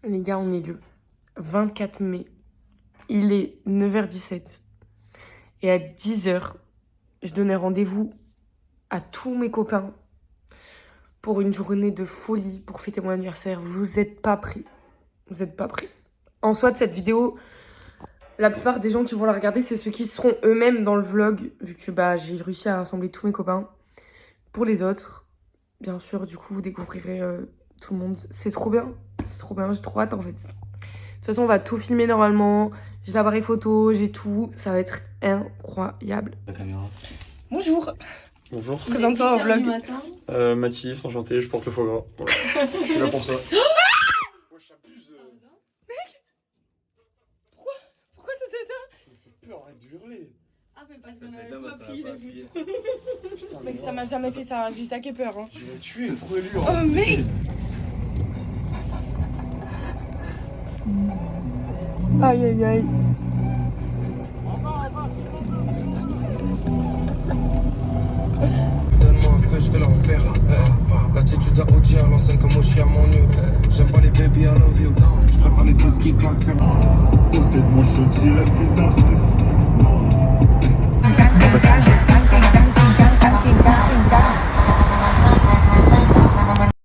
Les gars, on est le 24 mai. Il est 9h17. Et à 10h, je donnais rendez-vous à tous mes copains pour une journée de folie pour fêter mon anniversaire. Vous êtes pas pris. Vous êtes pas pris. En soi, de cette vidéo, la plupart des gens qui vont la regarder, c'est ceux qui seront eux-mêmes dans le vlog, vu que j'ai réussi à rassembler tous mes copains. Pour les autres, bien sûr, du coup, vous découvrirez tout le monde. C'est trop bien, j'ai trop hâte en fait. De toute façon, on va tout filmer normalement. J'ai l'appareil photo, j'ai tout. Ça va être incroyable. La caméra. Bonjour. Bonjour. Présente-toi au vlog. Mathis, enchanté, je porte le foie gras. Voilà. Je suis là pour ça. Mec, pourquoi ça s'éteint? Ça me fait peur, arrête de hurler. Ah, mais parce qu'on avait pas appuyé. Putain, Mec, ça m'a jamais fait ça, j'ai taqué peur. Hein. Je vais tuer, trop élure. Oh mec. Aïe aïe aïe. Donne-moi un feu, je vais l'en faire. L'attitude à OG à l'ancienne comme au chien mon dieu. J'aime pas les baby, I love you. Je préfère les fils qui claquent faire. Peut-être moi je te dirais plus tard.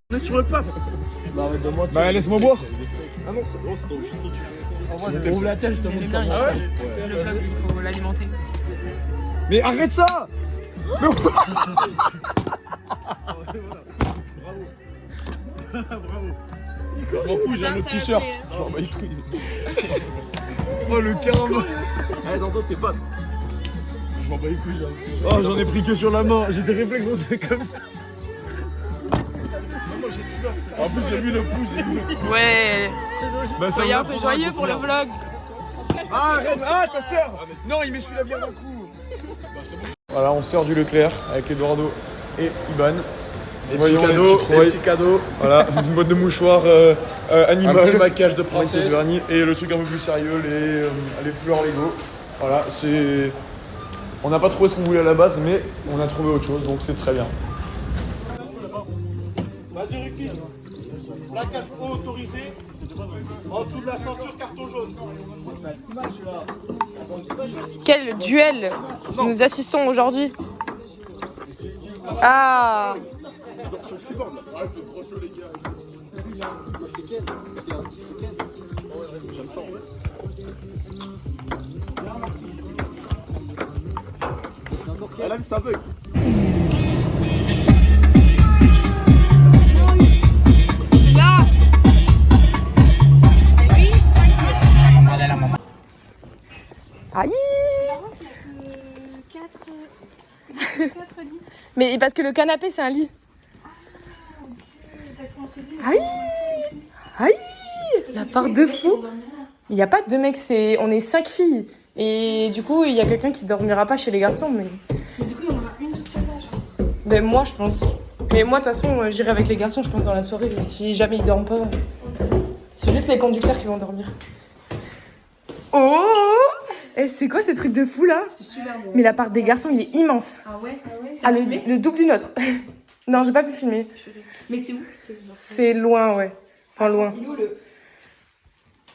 On est sur le paf. Bah laisse-moi boire. Ah non, c'est juste au-dessus. Ouvre la tête, je te montre comment. Ah ouais. Le vlog, il faut l'alimenter. Mais arrête ça. Bravo. Je m'en fous, j'ai un autre t-shirt. Genre bah écoute. Oh le caramba. Allez, dans toi t'es pas. Je m'en bats les couilles. Oh j'en ai pris que sur la main, j'ai des réflexes comme ça. Moi j'ai ce en plus j'ai vu le pouce, Ouais. Bah, Soyez un peu joyeux pour le vlog. Ah arrête, ah ta sœur. Non il m'essuie la bière dans le cou. Voilà, on sort du Leclerc avec Eduardo et Iban. Les petits cadeaux. Voilà, une boîte de mouchoirs animal. Un petit maquillage de princesse. Et le truc un peu plus sérieux, les fleurs Lego. Voilà, c'est... On n'a pas trouvé ce qu'on voulait à la base, mais on a trouvé autre chose, donc c'est très bien. Vas-y Ruki. Plaquage autorisé. En dessous de la ceinture, carton jaune. Quel duel nous assistons aujourd'hui. Ah. Elle aime ça bug. Là. Aïe. Mais parce que le canapé c'est un lit. Aïe. Aïe. La part de fou. Il n'y a pas de mecs, on est 5 filles. Et du coup, il y a quelqu'un qui dormira pas chez les garçons. Mais Du coup, il y en aura une toute seule là, genre. ben, moi, je pense. Mais moi, de toute façon, j'irai avec les garçons, je pense, dans la soirée. Mais si jamais ils dorment pas, c'est juste les conducteurs qui vont dormir. Oh. Et c'est quoi ces trucs de fou là? C'est super bon. Mais la part des garçons, il est immense. Ah ouais? Ah, le double du nôtre. Non, j'ai pas pu filmer. Mais c'est où? C'est loin, ouais. Enfin, loin. Il est où le.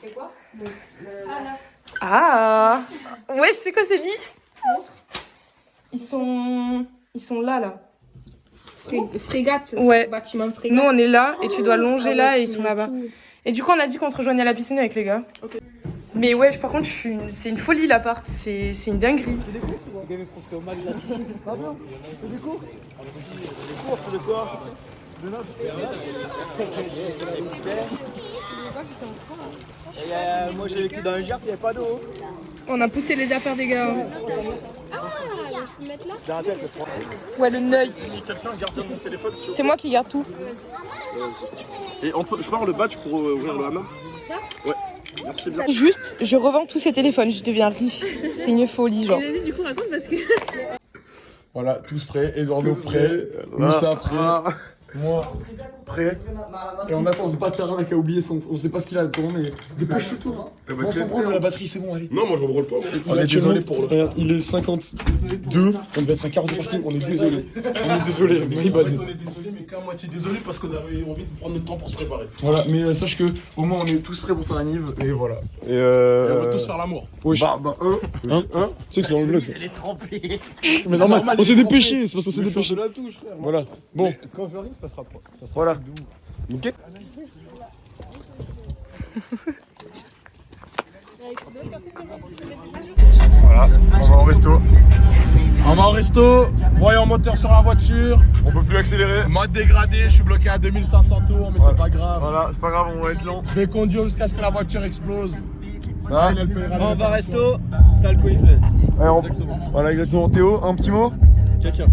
C'est quoi? Ah là. Ah. Ouais, je sais quoi, c'est lits. Montre. Ils sont là. Frégate. Ouais. Bâtiment frégate. Nous, on est là et tu dois longer Ah là ouais, et ils sont là-bas. Et du coup, on a dit qu'on se rejoignait à la piscine avec les gars. Ok. Mais ouais, par contre, c'est une folie l'appart. C'est une dinguerie. Moi j'ai vécu dans le Gers, il n'y avait pas d'eau. On a poussé les affaires des gars. Je peux mettre là? Ouais, le neuil. Quelqu'un gardien de mon téléphone sur... C'est moi qui garde tout. Et je peux avoir le badge pour ouvrir le hammam? Ouais, merci bien. Juste, je revends tous ces téléphones, je deviens riche. C'est une folie, genre. Vas-y, du coup, raconte parce que. Voilà, tous prêts, Eduardo prêt, Moussa prêt, moi prêt. Et on attend ce bâtard là qui a oublié on sait pas ce qu'il a dedans, mais dépêche tout. On s'en branle, la batterie, c'est bon, allez. Non, moi je me branle pas. On est désolé pour le... Regarde, il est 52, on devait être un quart de parking, on est désolé. On est désolé, my bad. qu'à moitié désolé parce qu'on avait envie de prendre notre temps pour se préparer. Voilà, mais sache que au moins on est tous prêts pour ton anniv et voilà. Et on va tous faire l'amour. Oui. Hein tu sais que c'est dans le vlog. Elle est trempée. Mais normal, on s'est dépêché, c'est parce qu'on s'est dépêché. la touche, frère. Voilà. Bon. Quand j'arrive, ça sera pas. Voilà. Ok. Voilà, on va au resto. On va au resto, voyant moteur sur la voiture. On peut plus accélérer. Mode dégradé, je suis bloqué à 2500 tours, mais c'est pas grave. Voilà, c'est pas grave, on va être lent. Je vais conduire jusqu'à ce que la voiture explose. Ah. On va resto, ça alcoolisé. Voilà, exactement. Théo, un petit mot? Quelqu'un.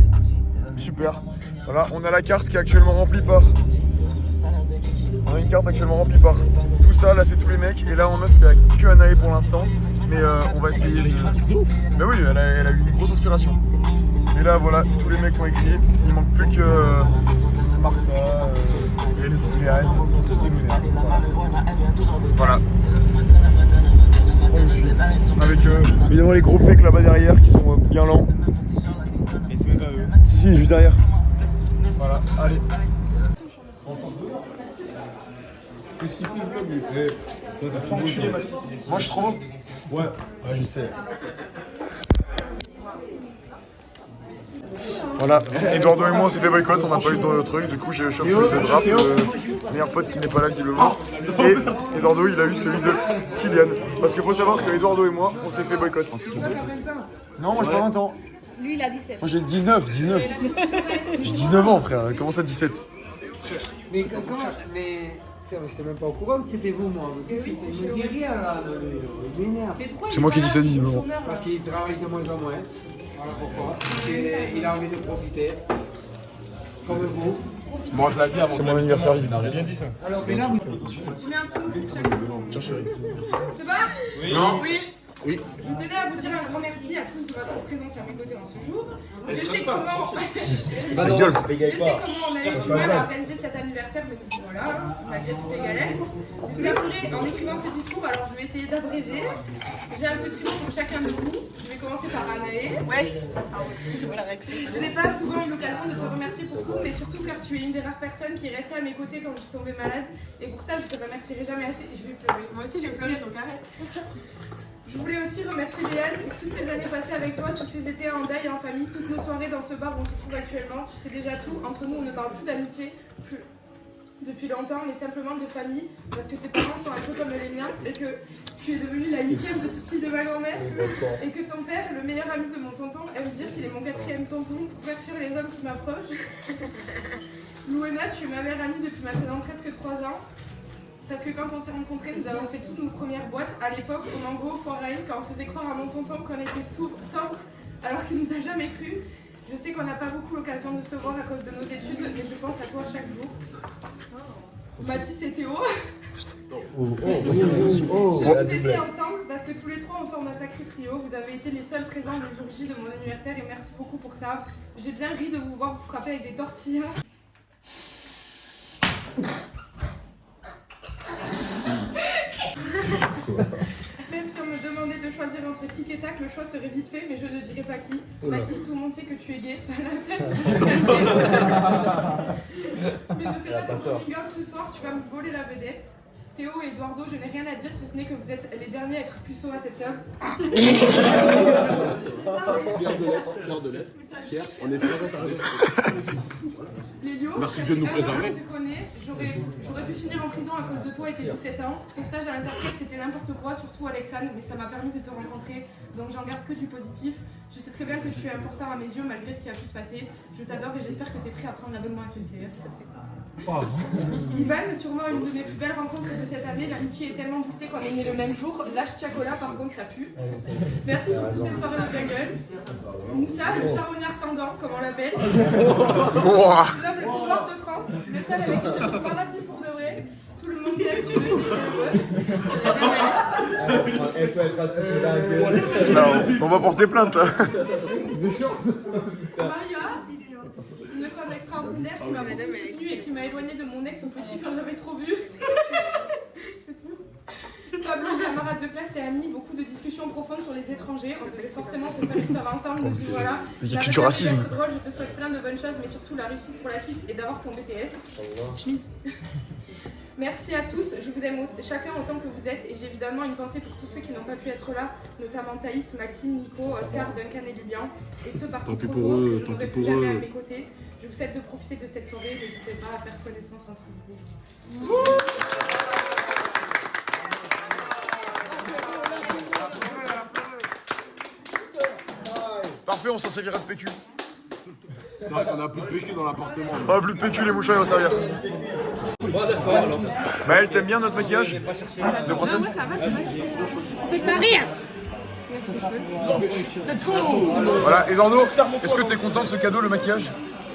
Super. Voilà, on a la carte qui est actuellement remplie par. On a une carte actuellement remplie par tout ça. Là, c'est tous les mecs. Et là, en meuf, il n'y a que Anaé pour l'instant. Mais on va essayer. Mais oui, elle a eu une grosse inspiration. Et là, voilà, tous les mecs ont écrit. Il manque plus que Martha, Léane et Mouna. Voilà. On le suit. Avec évidemment les gros pecs là-bas derrière qui sont bien lents. Et c'est même pas eux. Si, juste derrière. Voilà, allez. Qu'est-ce qu'il fait le vlog lui? Toi t'es trop enculé, Mathis. Moi je suis trop beau. Ouais, je sais. Voilà, Eduardo et moi on s'est fait boycott, on n'a pas eu de truc, du coup j'ai chopé ce draft, le meilleur pote qui n'est pas là visiblement. Et Eduardo il a eu celui de Kylian. Parce qu'il faut savoir que Eduardo et moi on s'est fait boycott. Non, moi j'ai pas 20 ans. Lui, il a 17. Moi j'ai 19. J'ai 19 ans frère, comment ça 17? Mais comment. Mais. Putain, mais j'étais même pas au courant que c'était vous, moi. Qu'est-ce que c'est? Il me dit rien là, il m'énerve. C'est moi qui dis ça visiblement. Parce qu'il travaille de moins en moins. Voilà pourquoi. Et il a envie de profiter. Comme vous. Bon, je l'ai dit avant. C'est mon anniversaire. Il n'a rien dit ça. Alors, mais là, vous. C'est pas? Oui. Non. Oui. Je tenais à vous dire un grand merci à tous de votre présence à mes côtés en ce jour. Je sais comment on a eu du mal à organiser cet anniversaire, mais nous sommes là, malgré toutes les galères. Je terminerai en écrivant ce discours, alors je vais essayer d'abréger. J'ai un petit mot pour chacun de vous. Je vais commencer par Anaé. Wesh. Pardon, excusez-moi la réaction. Je n'ai pas souvent eu l'occasion de te remercier pour tout, mais surtout car tu es une des rares personnes qui est restée à mes côtés quand je suis tombée malade. Et pour ça, je te remercierai jamais assez. Et je vais pleurer. Moi aussi, je vais pleurer, donc arrête. Je voulais aussi remercier Léane pour toutes ces années passées avec toi, tous ces étés en deuil, en famille, toutes nos soirées dans ce bar où on se trouve actuellement. Tu sais déjà tout, entre nous on ne parle plus d'amitié, plus depuis longtemps, mais simplement de famille, parce que tes parents sont un peu comme les miens, et que tu es devenue la 8e petite fille de ma grand-mère, et que ton père, le meilleur ami de mon tonton, aime dire qu'il est mon 4e tonton pour faire fuir les hommes qui m'approchent. Louena, tu es ma mère amie depuis maintenant presque 3 ans. Parce que quand on s'est rencontrés, nous avons fait toutes nos premières boîtes. À l'époque, au Mango, au Foirail, quand on faisait croire à mon tonton qu'on était sobre, alors qu'il nous a jamais cru. Je sais qu'on n'a pas beaucoup l'occasion de se voir à cause de nos études, mais je pense à toi chaque jour. Mathis et Théo. Je vous ai mis ensemble parce que tous les trois on forme un sacré trio. Vous avez été les seuls présents le jour J de mon anniversaire et merci beaucoup pour ça. J'ai bien ri de vous voir vous frapper avec des tortillas. Même si on me demandait de choisir entre tic et tac, le choix serait vite fait, mais je ne dirai pas qui. Mathis, tout le monde sait que tu es gay, pas la peine de se cacher. Mais ne fais pas ton coming out ce soir, tu vas me voler la vedette. Théo et Eduardo, je n'ai rien à dire si ce n'est que vous êtes les derniers à être puceaux à cette table. Fier de l'être. Fier, on est fiers de ta raison. Lélio, merci Dieu de nous préserver. J'aurais pu finir en prison à cause de toi et tes 17 ans. Ce stage à l'interprète c'était n'importe quoi, surtout Alexandre, mais ça m'a permis de te rencontrer, donc j'en garde que du positif. Je sais très bien que tu es important à mes yeux malgré ce qui a pu se passer. Je t'adore et j'espère que tu es prêt à prendre l'abonnement à SNCF. Ivan, sûrement une de mes plus belles rencontres de cette année. L'amitié est tellement boostée qu'on est nés le même jour. Lâche Chacola, par contre, ça pue. Merci pour toutes ces soirées de jungle. Moussa, le charognard sans dents, comme on l'appelle. L'homme le plus fort de France. Le seul avec qui je suis pas raciste pour de vrai. Tout le monde t'aime, tu le sais, tu le bosses. On va porter plainte là. Maria, une femme extraordinaire qui m'a beaucoup soutenue et qui m'a éloignée de mon ex au petit quand j'avais trop bu. C'est tout. Pablo, camarade de classe et amis, beaucoup de discussions profondes sur les étrangers. On devait forcément se faire une soirée ensemble. Je me suis dit, voilà, Il y a la que du racisme. être drôle, je te souhaite plein de bonnes choses, mais surtout la réussite pour la suite et d'avoir ton BTS. Chemise. Merci à tous, je vous aime chacun autant que vous êtes et j'ai évidemment une pensée pour tous ceux qui n'ont pas pu être là, notamment Thaïs, Maxime, Nico, Oscar, Duncan et Lilian et ceux partis trop tôt que je n'aurai plus jamais à mes côtés. Je vous souhaite de profiter de cette soirée, n'hésitez pas à faire connaissance entre vous. Parfait, on s'en servira de PQ. C'est vrai qu'on a plus de PQ dans l'appartement. Ah, plus de PQ, les mouchoirs, ils vont servir. D'accord alors. Maëlle, t'aimes bien notre maquillage de princesse? Ouais, ça va, c'est facile. Faites pas rire. Voilà, Eduardo, est-ce que t'es content de ce cadeau, le maquillage?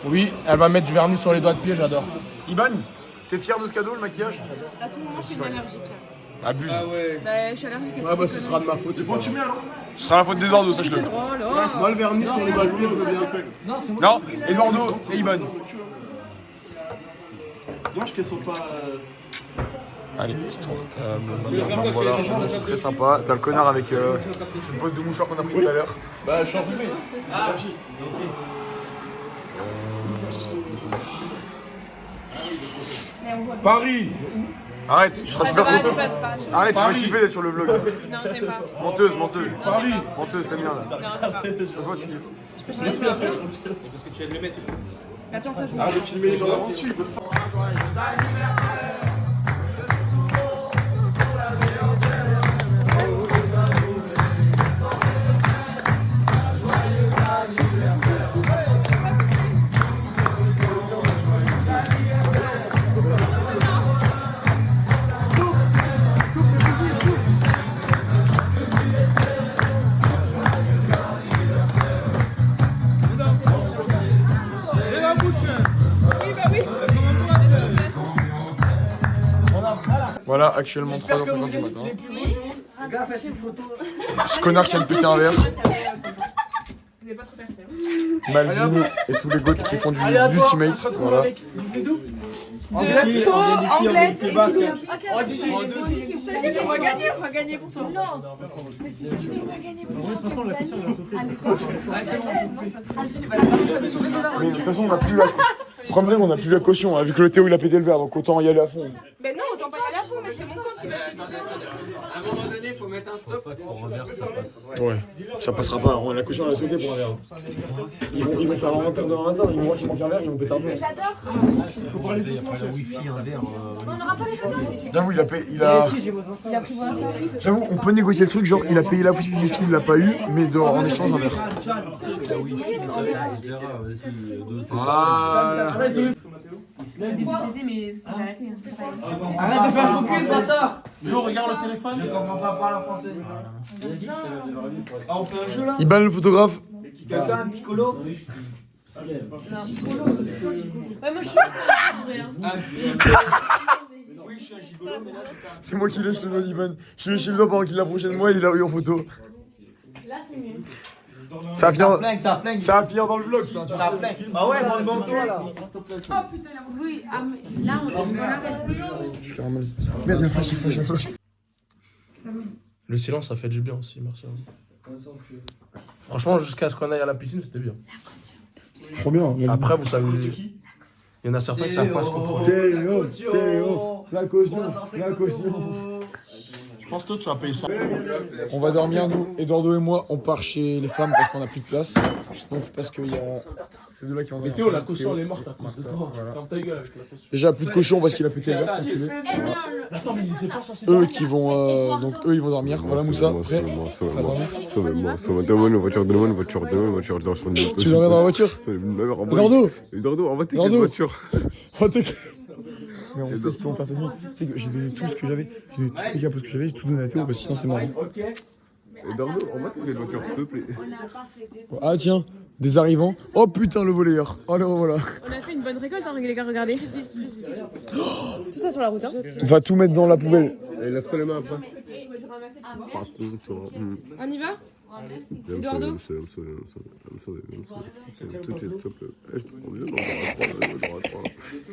Oui, elle va mettre du vernis sur les doigts de pied, j'adore. Iban, t'es fier de ce cadeau, le maquillage? À tout moment, je suis une allergique. Abuse. Bah, je suis allergique. Ouais, bah ce sera de ma faute. C'est bon, tu mets alors? Ce sera la faute d'Eduardo, C'est sache-le. drôle, oh. Moi, le vernis sur les doigts de pied, je veux bien. Non, Eduardo et Iban. Dommage qu'elles sont pas. Allez, petit tour de table. Voilà, c'est très sympa. T'as le connard avec cette boîte de mouchoirs qu'on a pris tout à l'heure. Bah, je suis en filmé. Paris. Arrête, tu seras super content. Arrête, tu vas kiffer d'être sur le vlog. Non, j'aime pas. Menteuse, menteuse. Paris. Menteuse, t'aimes bien là. Non, j'aime pas. Ça se voit, tu kiffes. Je peux changer de couleur. Parce que tu aimes le mettre. Attends, ça, je Arrête de filmer les gens avant de suivre. Voilà, actuellement 3h50 du matin. Ce connard qui vient de péter un verre. Je vais pas trop percer. Malvin et tous les gouttes qui font du ultimate. Voilà. De Pau, Anglette et Toulouse. On va gagner pour toi. Non. Mais si tu vas gagner pour toi. De toute façon, la question va sauter. Mais de toute façon, on n'a plus la. Problème, on n'a plus la caution, hein, vu que le Théo il a pété le verre, donc autant y aller à fond. Mais non, autant pas y aller à fond, mais c'est mon compte qui va être. À un moment donné, il faut mettre un stop. Ouais, ça passera pas, la caution elle a sauté pour un verre. Ils vont faire un inventaire de l'inventaire, ils vont voir qu'il manque un verre, ils vont péter un verre. J'avoue, il a payé. J'avoue, on peut négocier le truc, genre il a payé la wifi, il l'a pas eu, mais en échange un verre. Voilà. Au début c'était mais j'ai arrêté. Arrête de faire focus, bâtard. Yo, regarde le téléphone. Je comprends pas parler français. Ah, on fait un jeu là. Iban le photographe. Quelqu'un a un piccolo? Ouais, moi je suis pas Oui, je suis un gigolo, mais là j'ai pas. C'est moi qui lèche le doigt d'Iban. Je lèche le doigt pendant qu'il l'approchait de moi, il l'a eu en photo. Là c'est mieux. Ça va flingue. ça va finir dans le vlog ça. Tu sais. Flingue. Ah ouais, moi devant toi là. Oh putain, Oui, ah, mais là on l'arrête plus. Je caramel. Merde, il y a le flash, il y a le flash. Le silence, ça fait du bien aussi, merci à vous. Franchement, jusqu'à ce qu'on aille à la piscine, c'était bien. C'est trop bien. Après, vous savez, il y en a certains qui savent pas se contrôler. Théo, la caution. Je pense que toi, tu vas payer ça. On va dormir, nous, Eduardo et moi, on part chez les femmes parce qu'on a plus de place. Donc, parce qu'il y a ces deux-là qui vont dormir. Mais Théo, la caution, elle est morte à cause de toi. Ferme ta gueule avec la caution. Déjà, plus de caution parce qu'il a pété le verre. Attends, mais il était pas censé. Eux qui vont. Donc, eux, ils vont dormir. Voilà, Moussa. Prêt? Donne-moi une voiture, donne-moi une voiture, dans sur une Tu dormir dans la voiture? Eduardo, Eduardo, on va t'écrire Eduardo. une voiture. Oh, t'es. Mais on sait ce qu'on va faire cette nuit. Tu sais que j'ai donné tout ce que j'avais. J'ai donné tous les capos que j'avais, j'ai tout donné à Théo parce que sinon c'est marrant. Eduardo, on va t'écrire une voiture, s'il te plaît. Ah tiens, des arrivants. Oh putain, le volleyeur. Oh non, voilà. On a fait une bonne récolte, hein, les gars, regardez. Tout ça sur la route, hein. On va tout mettre dans la poubelle. Et lève-toi les mains après. On y va? Eduardo? I'm sorry. Tout de suite, s'il te plaît. Je te prends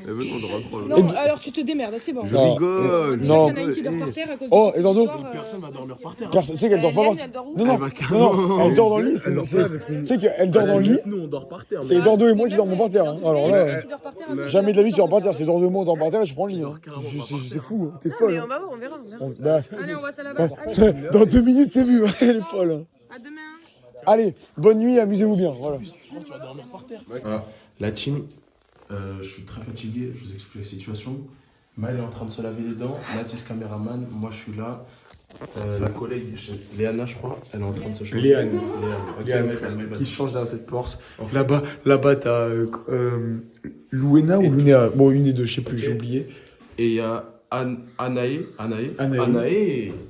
événement de raccroche. Non, alors tu te démerdes, c'est bon. Je rigole. Non. Il y en a une qui dort par terre à cause Oh, de Eduardo. Personne va dormir par terre. Personne, tu sais qu'elle dort pas Hélène, par elle dort où? Non, elle dort dans le lit. Tu sais qu'elle dort dans le lit. Nous, on dort par terre. C'est Eduardo et moi qui dormons par terre. hein. Alors là, Qui dort par terre à cause jamais de la vie tu dors par terre. de- C'est Eduardo et moi on dort par terre et je prends le lit. hein. C'est fou, hein. T'es folle. Mais hein. on va voir, on verra. Bah, Allez, on voit ça là-bas. bah, Allez, dans 2 minutes c'est vu. hein. Elle est folle. hein. à demain. Allez, bonne nuit, amusez-vous bien. Voilà. Voilà. La team, je suis très fatigué, je vous explique la situation. Maël est en train de se laver les dents, Mathis caméraman, moi je suis là. La collègue, Léana je crois, elle est en train de se changer. Léane. Ok, Léane, Maël, qui se change derrière cette porte. En fait, Là-bas, t'as Louena ou Lunéa. Bon, une des deux, je sais plus, j'ai oublié. Et il y a Anaé,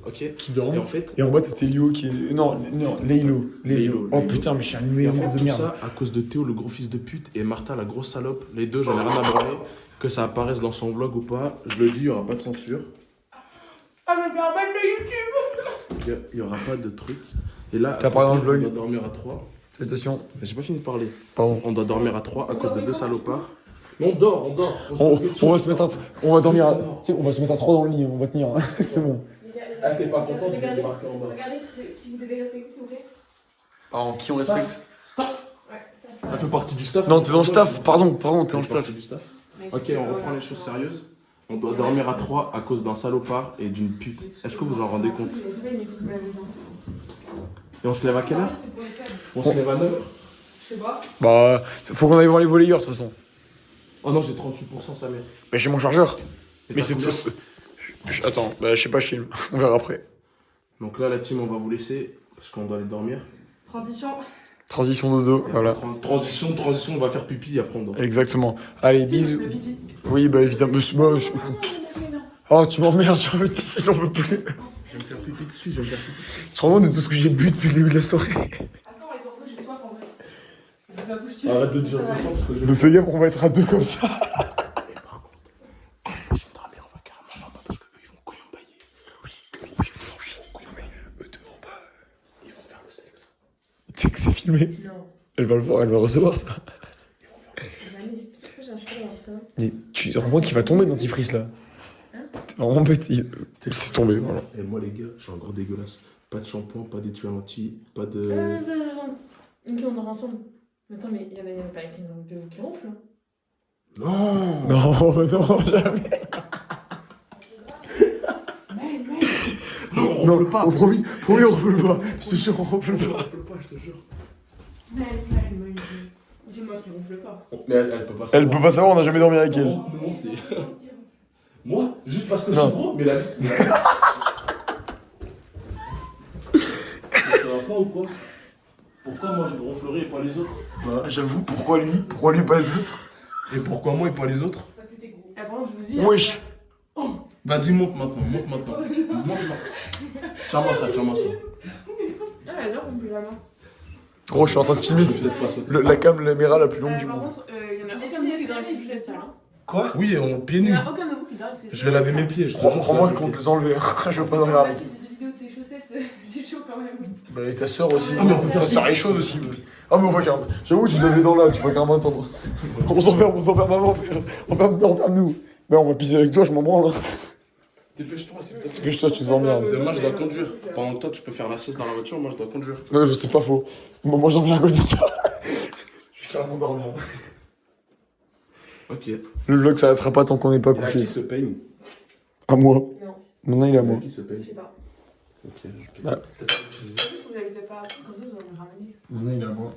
ok. Qui dort. Et en fait, Et en bas, t'as Télio qui est. Non, Leilo. Oh putain, mais je suis un et en numéro fait, de tout merde. ça à cause de Théo, le gros fils de pute, et Martha, la grosse salope. Les deux, j'en ai rien à branler. Que ça apparaisse dans son vlog ou pas, je le dis, il n'y aura pas de censure. Ah, mais faire un ban de YouTube. Il n'y aura pas de truc. Et là, T'as parlé dans le vlog. on doit dormir à 3. Attention. Mais j'ai pas fini de parler. Pardon. On doit dormir à 3 à cause de 2 salopards. Mais on dort. On va se mettre on va dormir tu sais, on va se mettre à 3 dans le lit, on va tenir. hein. C'est bon. Ah, t'es pas content, tu vais débarquer en bas. Regardez qui vous devez respecter, s'il vous plaît. Qui on respecte? Staff. Ouais, ça. Ça fait partie du staff. Non, t'es dans le staff. Pardon, t'es dans Ça le fait staff. partie du staff. Ok, on reprend les choses sérieuses. On doit dormir à 3 à cause d'un salopard et d'une pute. Est-ce que vous en rendez compte? Et on se lève à quelle heure? On se lève à 9h. Je sais pas. Bah, faut qu'on aille voir les volleyeurs de toute façon. Oh non, j'ai 38% sa mère. Mais j'ai mon chargeur. Et Mais t'as c'est combien? tout. Attends, bah je sais pas, je filme. On verra après. Donc là, la team, on va vous laisser parce qu'on doit aller dormir. Transition. Transition dodo, voilà. Transition, on va faire pipi et après on dort. Exactement. Allez, bisous. Oui, bah évidemment. Oh, tu m'emmerdes, j'en peux plus. Je vais me faire pipi dessus, je vais me faire pipi. Tu te rends compte de tout ce que j'ai bu depuis le début de la soirée? Attends, Eduardo, j'ai soif en vrai. Je vais la bouche dessus. Arrête de dire autant parce que je vais. Me fais gaffe, on va être à 2 comme ça. Et par contre, quand ils vont se dormir, on va carrément là-bas parce qu'eux ils vont couillembailler. Oui, ils vont couillembailler. Eux devant pas, ils vont faire le sexe. Tu sais que c'est filmé. Non. Elle va le voir, elle va recevoir ça. Pourquoi j'ai un cheveu dans ça? Mais tu te rends compte qu'il va tomber le dentifrice là? T'es vraiment bête, c'est tombé, voilà. Et moi les gars, je suis un gros dégueulasse. Pas de shampoing, pas d'étui anti, pas de. Non. Ok, on dort ensemble. Mais attends, mais il y en a pas une de vous qui ronfle. Non. Non, jamais. Non, non, pas. Promis, on refle pas. Je te jure, on refle pas. Je te jure. Dis-moi qu'il ronfle pas. Mais elle peut pas savoir. Elle peut pas savoir, on a jamais dormi avec elle. Non, c'est. Moi, juste parce que je Non. suis gros, mais la vie. Ça va pas ou quoi? Pourquoi moi je ronflerai et pas les autres? Bah, j'avoue, pourquoi lui pas les autres? Et pourquoi moi et pas les autres? Parce que t'es gros. Ah, par contre, je vous dis. Wesh. Vas-y, monte maintenant. Monte-moi. Tiens-moi ça. Ah, elle dort, on peut la main. Gros, je suis en train de filmer C'est peut-être pas sauter. la caméra la plus longue du Par monde. contre, il y en a aucun de vous qui dort avec ses chaussettes sales. Hein. Quoi? Oui, on pieds Il y nus. en a aucun de vous qui dort avec ses chaussettes. Je vais laver mes pieds. Je te jure. Crois-moi, je compte les enlever. Je veux pas dormir Ah, avec. si j'ai des vidéos de tes chaussettes, c'est chaud quand même. Bah, et ta soeur aussi. Ah, mais on peut faire ta soeur est chaude aussi. Ah, mais on va carrément. J'avoue, tu dois les dents là, tu vas carrément attendre. On s'enferme avant, frère. Enferme-nous. Mais on va pisser avec toi, je m'en branle. Dépêche-toi, c'est peut-être. Parce que toi, tu nous emmerdes. Demain, je dois conduire. Pendant que toi, tu peux faire la sieste dans la voiture, moi, je dois conduire. Non, c'est pas faux. Moi, je dormais à côté de toi. Je suis carrément dormi. Ok. Le vlog s'arrêtera pas tant qu'on n'est pas Et à couché. qui se peigne? À moi. Non, Maintenant, il est à moi. Qui se peigne? je sais pas. Ok, je peux Ah. peut-être utiliser. En plus, vous n'habitez pas comme ça, vous allez me ramener. Maintenant, il est à moi.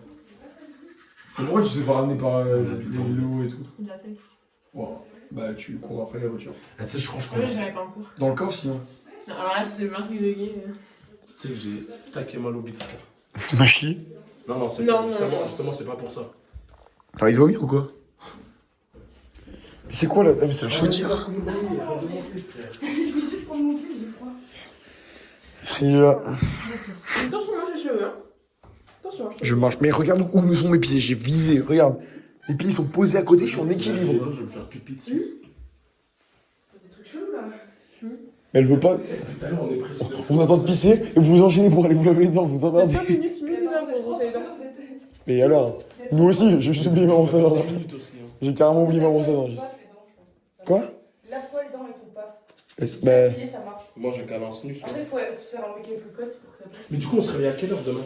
Pourquoi tu sais pas ramener par des vélos et tout? Déjà, c'est. Wow. Bah, tu cours après la voiture. Ah, tu sais, je crois que je Oui, commence. j'avais pas en cours. Dans le coffre, sinon. Alors là, c'est un truc de gay. Tu sais que j'ai taqué mal au bite. Machi. Non, c'est Non, pas, non. justement, c'est pas pour ça. T'as envie de vomir ou quoi? Mais c'est quoi là? Ah, mais c'est la chaudière. Je vais juste prendre mon pull, j'ai froid. Il est là. Attention, moi j'ai cheveux. Hein. Attention, Je marche. Mais regarde où me sont mes pieds. J'ai visé. Regarde. Les pieds sont posés à côté. Je suis en équilibre. Je vais me faire pipi dessus. C'est des trucs chelous là. Mais elle veut pas. Alors, on est pressé de On attend de pisser et vous vous enchaînez pour aller vous laver les dents, vous emmerdez. 5 minutes minimum pour brosser les dents. Mais alors, nous aussi, j'ai juste oublié ma brosse à dents. 5 minutes aussi. Hein. J'ai carrément oublié ma brosse à dents, juste. Quoi? Lave-toi les dents avec ton paf. Bah, Essayez, ça marche. Moi, j'ai qu'un snus. Après, il faut se faire enlever quelques côtes pour que ça passe. Mais du coup, on se réveille à quelle heure demain?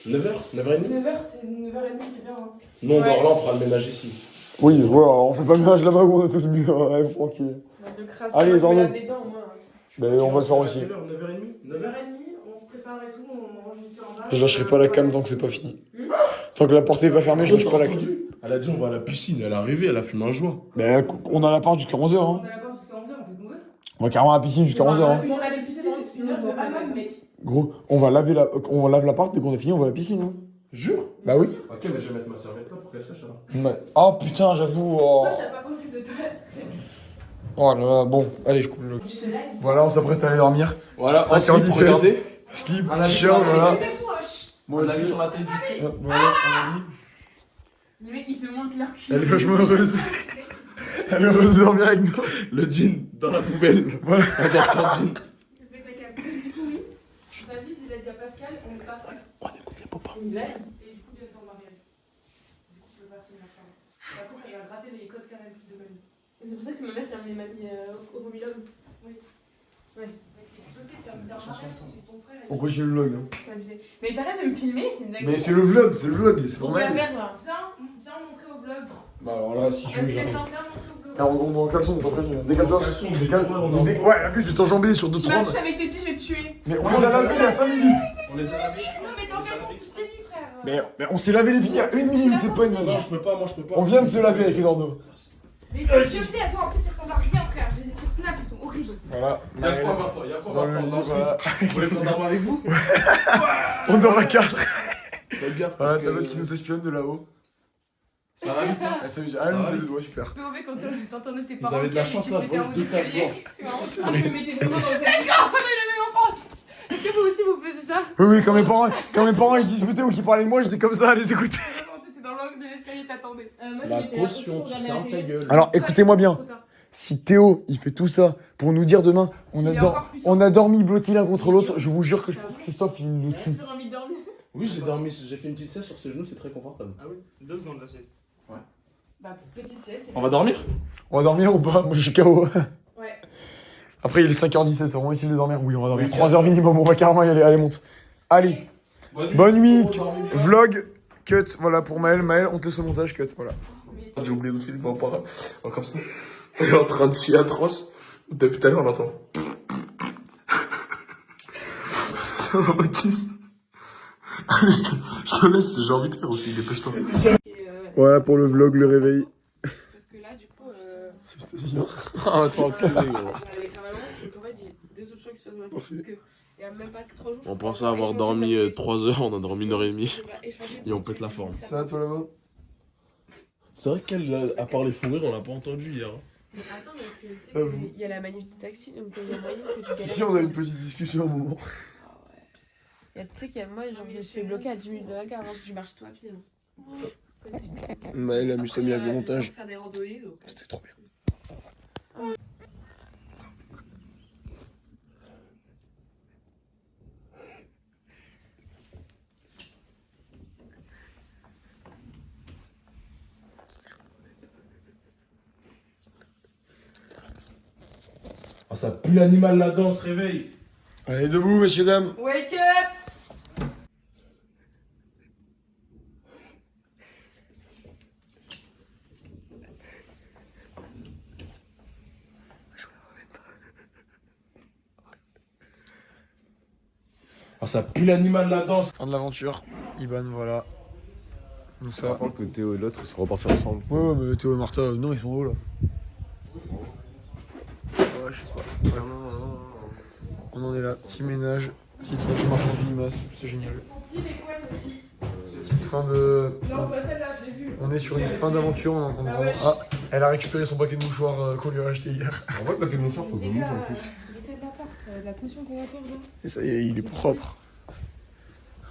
9h? 9h30? 9h, c'est 9h30, c'est bien. Hein. Non, on dort là, on fera le ménage ici. oui, voilà, on fait pas le ménage là-bas où on a tous bu, ouais, tranquille. De crasse, Allez, je me Zorno. lave les dents, moi. Bah, on va le faire aussi. À quelle heure? 9h30? 9h? 9h30, on se prépare et tout, on mange vite fait en bas. Je lâcherai pas la cam tant que c'est pas fini. Tant que la porte est pas fermée, je lâche pas la cam. Elle a dit on va à la piscine, elle est arrivée, elle a fumé un joint. Bah, on a la porte jusqu'à 11h. On Hein. a la porte jusqu'à 11h, on fait comme On va carrément à la piscine jusqu'à 11h. Hein. Bon, allez, piscine, une heure de hammam, mec. Gros, on lave la porte dès qu'on a fini, on va à la piscine. Hein. Jure? Bah oui. Ok, mais je vais mettre ma serviette là pour qu'elle sèche alors. Ouais. Oh putain, j'avoue. Oh. Pourquoi tu as pas pensé de base? Oh là là, bon, allez, je coupe le. Voilà, on s'apprête à aller dormir. Voilà, 5h17. regardez. Slip, On a vu t-shirt, sur la voilà. Moi aussi. Sur la tête du cul. Voilà, on a mis. Les mecs, ils se montent leur cul. Elle est vachement heureuse. Elle est heureuse de dormir avec nous. Le jean dans la poubelle. Voilà. On dort sans jean. Du coup, oui. David, il a dit à Pascal, on est parti. On écoute les papas. Et du coup, il vient de faire Marielle. Du coup, je peux pas finir ça. Après, ça va gratter les codes Canal Plus de mamie. C'est pour ça que c'est ma mère qui a amené mamie au mobil-homme. Oui. Ouais. Mec, c'est sauté, t'as mis Marielle, c'est ton frère. On continue le vlog. Hein. C'est abusé. Mais t'arrêtes de me filmer, c'est une dingue. Mais c'est le vlog, c'est Pour normal. la mère là. Viens montrer au vlog. Bah alors là, si tu veux, Vas-y, j'arrive. descends. Viens montrer au vlog. Alors, on est en caleçon, on est pas prévenu. Décale-toi. Caleçon, Décale. Ouais, en plus, je vais t'enjamber sur 2 Tu 3. m'as touché avec tes pieds, je vais te tuer. Mais on les a lavés il y a 5 minutes. On les a lavés. Non, mais t'es en caleçon toute la nuit, frère. Mais on s'est lavé les pieds il y a 1 minute, c'est pas une Non, minute. je peux pas, moi je peux pas. On vient de se laver avec Eduardo. Mais j'ai vieux pieds à toi, en plus, ils ressemblent à rien, frère. Je les ai sur Snap, ils sont horribles. Voilà. Il y a quoi maintenant? Il y a quoi Dans le maintenant? lit, voilà. Vous voulez qu'on dorme avec vous? On dort à 4. Faites gaffe parce Voilà, que... t'as l'autre qui nous espionne de là-haut. Ça va vite, hein? Elle s'amuse. Ah, elle nous fait le doigt, super. POV, quand t'entendais tes Vous parents. avez de la qui chance tu là, te je mettais en mange haut 2 taches d'escalier. blanches. C'est marrant, ça me mettait vraiment dans le D'accord, on a eu la même enfance. Est-ce que vous aussi vous faisiez ça? Oui, quand mes parents ils se disputaient ou qu'ils parlaient de moi, j'étais comme ça à les écouter. Vraiment, t'étais dans l'angle de l'escalier, t'attendais. La caution, tu fermes ta gueule. Alors écoutez-moi bien. Si Théo il fait tout ça pour nous dire demain Il est encore plus on a dormi blottis l'un contre l'autre, je vous jure que je pense que Christophe il nous tue. J'ai envie de dormir. Oui, j'ai dormi, j'ai fait une petite sieste sur ses genoux, c'est très confortable. Ah oui, 2 secondes la sieste. Bah, petite sieste, c'est On va dormir? On va dormir ou pas? Moi je suis KO. Ouais. Après il est 5h17, c'est vraiment utile de dormir? Oui, on va dormir 3h minimum, on va carrément y aller. Allez, monte. Allez, bonne nuit, vlog, cut, voilà pour Maël. Maël, on te laisse au montage, cut, voilà. J'ai oublié de filmer en parle. Comme ça. Elle est en train de chier atroce. Depuis tout à l'heure, on l'entend. Ça va, Baptiste? Allez, je te laisse, j'ai envie de faire aussi, dépêche-toi. Voilà pour le vlog, le réveil. Sauf que là, du coup, Ah, toi, enculé, gros. j'allais carrément. Donc en fait, j'ai 2 options qui se passent dans la tête. Parce que, il y a même pas que 3 jours. On pensait avoir dormi 3 heures, on a dormi 1h30. Et on pète la forme. Ça va toi là-bas? C'est vrai qu'elle, à part les fous rires, on l'a pas entendu hier. Mais attends, parce que tu sais, il y a la manif du taxi, donc il y a moyen que tu galères. Si, on a une petite discussion à un moment. Tu sais qu'il y a moi, genre, je me suis fait bloquer à 10 minutes de la gare avant que je marche tout à pied. Maël amuse mis avec le montage. Faire des randonnées, donc. C'était trop bien. Ah, ça pue l'animal là-dedans, on se réveille. Allez, debout, messieurs, dames. Wake up! Ah, ça pue l'animal là-dedans. Fin de l'aventure. Iban, voilà. Nous ça. crois que Théo et l'autre ils sont repartis ensemble. Ouais, mais Théo et Martha, non, ils sont hauts là. Ouais, je sais pas. On en est là. Petit ménage, petite fin de marchand du limace, c'est génial. Il est couettes aussi. Petite fin de. Non, pas celle-là, je l'ai vue. On est sur une fin d'aventure, on est en train de Ah vraiment. ouais. Ah, elle a récupéré son paquet de mouchoirs qu'on lui a acheté hier. En vrai, le paquet de mouchoirs, faut que je Les le mouche gars, en plus. il était de l'appart, de la potion qu'on va faire là. Et ça y est, il est propre.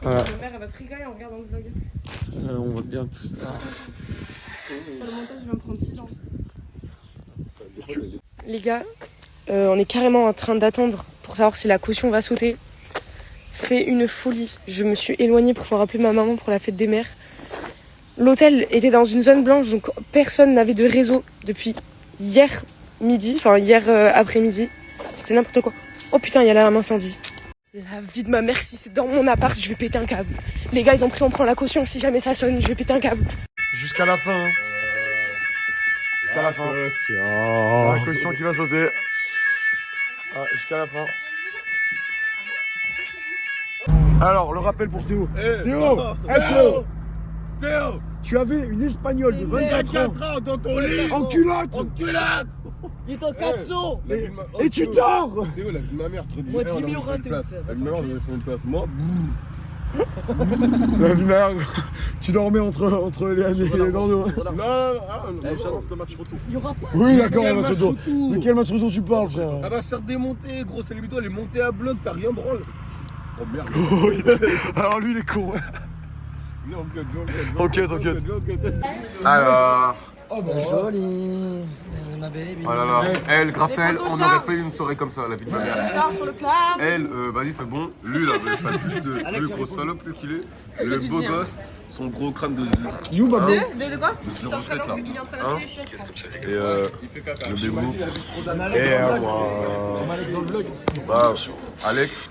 Voilà. Ma mère, elle va se régaler en regardant le vlog. On va bien tout ça. Pour le montage, il va me prendre 6 ans. Les gars, On est carrément en train d'attendre pour savoir si la caution va sauter. C'est une folie. Je me suis éloignée pour pouvoir appeler ma maman pour la fête des mères. L'hôtel était dans une zone blanche, donc personne n'avait de réseau depuis hier midi, enfin hier après-midi. C'était n'importe quoi. Oh putain, il y a l'alarme incendie. La vie de ma mère, si c'est dans mon appart, je vais péter un câble. Les gars, ils ont pris, on prend la caution. Si jamais ça sonne, je vais péter un câble. Jusqu'à la fin. Hein. Jusqu'à la fin. La caution qui va sauter. Ah, jusqu'à la fin. Alors, le rappel pour Théo. Théo, Théo, tu avais une Espagnole de 24 ans dans ton lit. en culotte. Il est en caleçon. Et tu dors. Théo, la vie de ma mère, trop Moi, bien. 10 000 euros, La vie de ma mère, on avait fait une place. Moi, La vie de ma mère, tu dormais entre Léane et Dordo. non. J'annonce le match retour. Il y aura pas. Oui, d'accord, Quel le match match retour. retour De quel match retour tu parles, frère? Elle va se faire démonter, gros, c'est elle est montée à bloc, t'as rien branle. Oh merde. Alors lui, il est con. Non, T'inquiète. Alors. Oh bah joli. Ma baby. Oh là là. Elle, grâce à elle, on n'aurait pas eu une soirée comme ça, la vie de ma mère. Sors sur le club. Elle, vas-y, c'est bon. Lui, là, sa pute de. Le gros salope, lui, qu'il est. Le beau gosse, son gros crâne de. Il est où, Bablo? De quoi? De 07 là. Il est en train de Hein jouer les chiottes. Et le bégou. Et moi. Bah, Alex.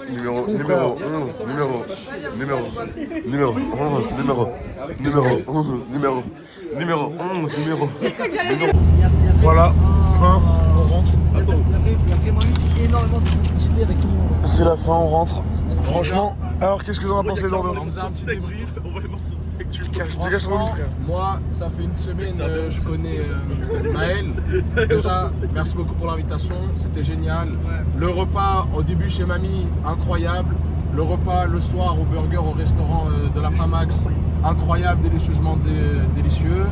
Numéro 11. Numéro 11. Voilà, fin, on rentre. Il y a vraiment eu énormément de complicité avec tout le monde. C'est la fin, on rentre. Franchement, alors qu'est-ce que t'en as pensé, Dordo? On faisait un petit débrief, on voit les morceaux de steak. Dégage ton frère. Moi, ça fait une semaine que je connais Maël. Déjà, merci beaucoup pour l'invitation, c'était génial. Le repas au début chez Mamie, incroyable. Le repas le soir au burger au restaurant de la Famax, incroyable, délicieusement délicieux.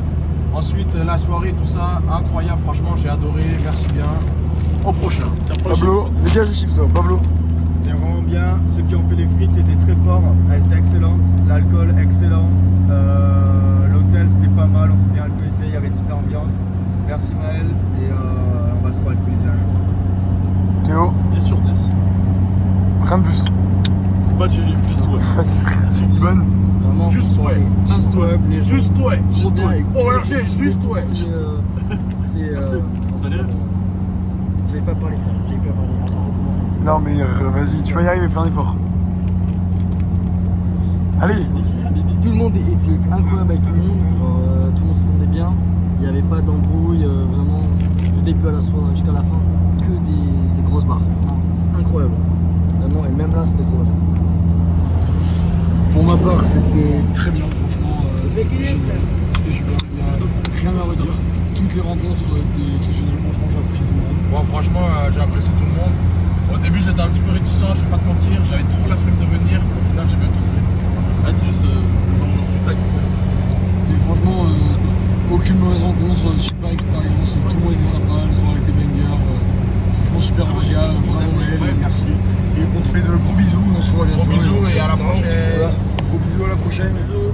Ensuite, la soirée, tout ça, incroyable, franchement, j'ai adoré, merci bien. Au prochain. Pablo, dégage les chips, Pablo. C'était vraiment bien. Ceux qui ont fait les frites étaient très forts. Elle était excellente. L'alcool, excellent. L'hôtel, c'était pas mal. On s'est bien alcoolisé. Il y avait une super ambiance. Merci Maël. Et on va se re-alcooliser un jour. Théo, 10 sur 10. rien de plus. Pas de GG, juste ouais. Vas-y, frère. 10 sur 10. Bonne. Vraiment, Juste ouais. Juste ouais. Juste ouais. Juste bien ouais. avec- Oh, RG, juste ouais. C'est. Vous allez J'avais pas parlé, frère. J'avais pas parlé. Attends, on recommence. Non mais vas-y, tu vas y arriver, fais un effort. Allez. Tout le monde était incroyable avec tout le monde. Genre, tout le monde s'entendait bien. Il n'y avait pas d'embrouille, vraiment, du début à la soirée jusqu'à la fin. Que des grosses barres. Vraiment, incroyable. Vraiment, et même là, c'était trop bien. Pour ma part, c'était très bien, franchement, c'était génial. C'était super, il n'y a rien à redire. Toutes les rencontres étaient exceptionnelles, franchement, j'ai apprécié tout le monde. Bon, franchement, j'ai apprécié tout le monde. Au début, j'étais un petit peu réticent, je vais pas te mentir. J'avais trop la flemme de venir. Au final, j'ai bien kiffé. Vas-y, on taille. Mais franchement, aucune mauvaise rencontre, super expérience, tout le monde était sympa, les soirées étaient banger. Franchement, super agréable, bravo Maël, merci. Et on te fait de gros bisous, on se revoit bientôt. Gros bisous et à la prochaine. Voilà. Gros bisous, à la prochaine. Bisous.